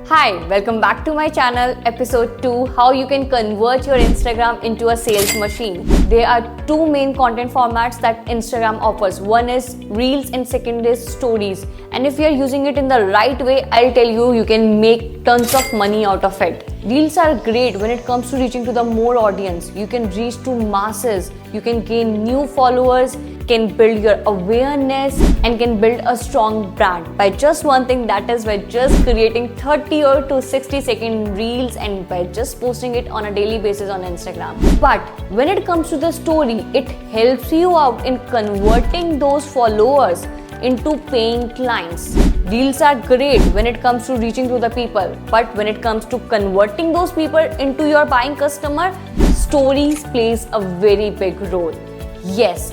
Hi, welcome back to my channel, episode 2, how you can convert your Instagram into a sales machine. There are two main content formats that Instagram offers. One is Reels and second is Stories. And if you are using it in the right way, I'll tell you, you can make tons of money out of it. Reels are great when it comes to reaching to the more audience. You can reach to masses, you can gain new followers, can build your awareness and can build a strong brand by just one thing, that is by just creating 30 or to 60-second reels and by just posting it on a daily basis on Instagram. But when it comes to the story, it helps you out in converting those followers into paying clients. Reels are great when it comes to reaching to the people, but when it comes to converting those people into your buying customer, stories plays a very big role. Yes,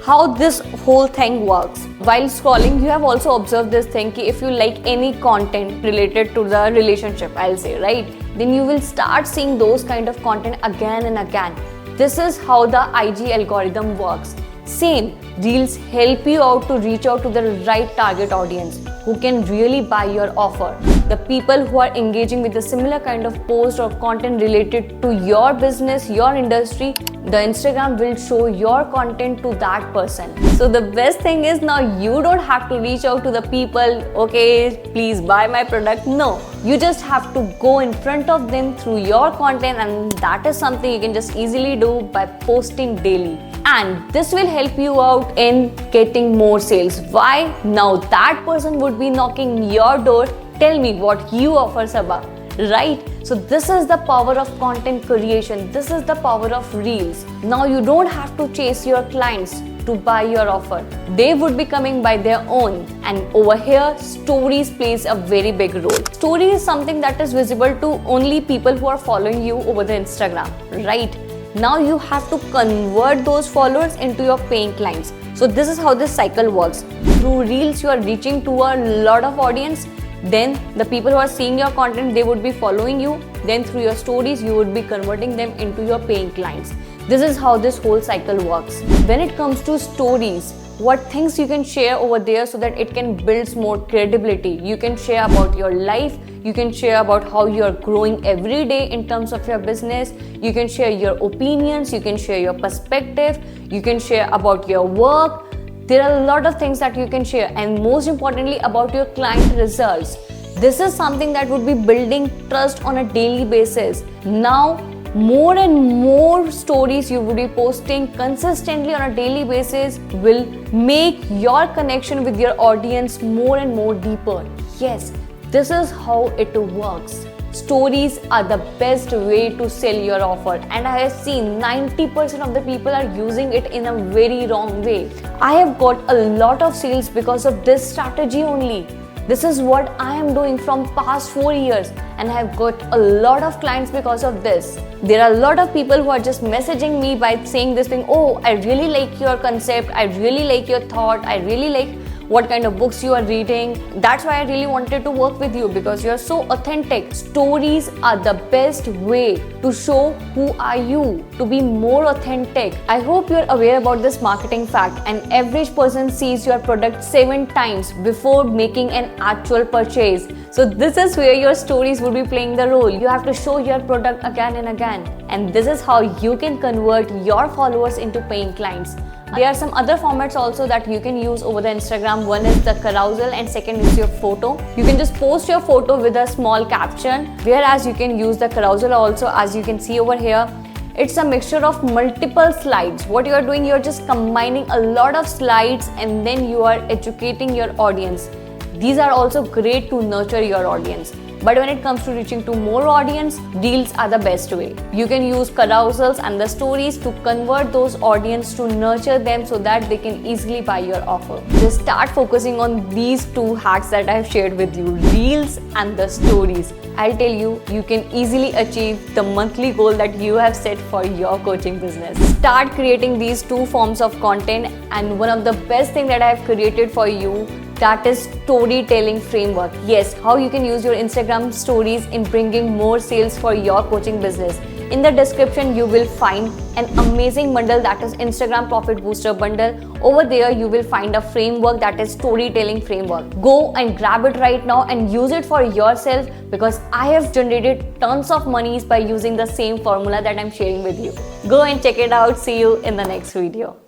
how this whole thing works. While scrolling, you have also observed this thing ki if you like any content related to the relationship, I'll say, right? Then you will start seeing those kind of content again and again. This is how the IG algorithm works. Same, Reels help you out to reach out to the right target audience who can really buy your offer. The people who are engaging with a similar kind of post or content related to your business, your industry, the Instagram will show your content to that person. So the best thing is now you don't have to reach out to the people, okay, please buy my product. No, you just have to go in front of them through your content, and that is something you can just easily do by posting daily. And this will help you out in getting more sales. Why? Now that person would be knocking your door. Tell me what you offer, Sabha, right? So this is the power of content creation. This is the power of Reels. Now you don't have to chase your clients to buy your offer. They would be coming by their own. And over here, Stories plays a very big role. Story is something that is visible to only people who are following you over the Instagram, right? Now you have to convert those followers into your paying clients. So this is how this cycle works. Through Reels, you are reaching to a lot of audience. Then the people who are seeing your content, they would be following you. Then through your stories, you would be converting them into your paying clients. This is how this whole cycle works. When it comes to stories, what things you can share over there so that it can build more credibility. You can share about your life. You can share about how you're growing every day in terms of your business. You can share your opinions. You can share your perspective. You can share about your work. There are a lot of things that you can share, and most importantly about your client results. This is something that would be building trust on a daily basis. Now, more and more stories you would be posting consistently on a daily basis will make your connection with your audience more and more deeper. Yes, this is how it works. Stories are the best way to sell your offer, and I have seen 90% of the people are using it in a very wrong way. I have got a lot of sales because of this strategy only. This is what I am doing from past 4 years, and I have got a lot of clients because of this. There are a lot of people who are just messaging me by saying this thing, oh, I really like your concept, I really like your thought, I really like what kind of books you are reading. That's why I really wanted to work with you, because you are so authentic. Stories are the best way to show who are you, to be more authentic. I hope you're aware about this marketing fact. An average person sees your product 7 times before making an actual purchase. So this is where your stories will be playing the role. You have to show your product again and again. And this is how you can convert your followers into paying clients. There are some other formats also that you can use over the Instagram. One is the carousel and second is your photo. You can just post your photo with a small caption, whereas you can use the carousel also, as you can see over here. It's a mixture of multiple slides. What you are doing, you're just combining a lot of slides and then you are educating your audience. These are also great to nurture your audience. But when it comes to reaching to more audience, Reels are the best way. You can use carousels and the stories to convert those audience, to nurture them so that they can easily buy your offer. Just start focusing on these 2 hacks that I have shared with you, Reels and the stories. I'll tell you, you can easily achieve the monthly goal that you have set for your coaching business. Start creating these 2 forms of content, and one of the best thing that I have created for you, that is storytelling framework. Yes, how you can use your Instagram stories in bringing more sales for your coaching business. In the description, you will find an amazing bundle that is Instagram Profit Booster bundle. Over there, you will find a framework that is storytelling framework. Go and grab it right now and use it for yourself, because I have generated tons of monies by using the same formula that I'm sharing with you. Go and check it out. See you in the next video.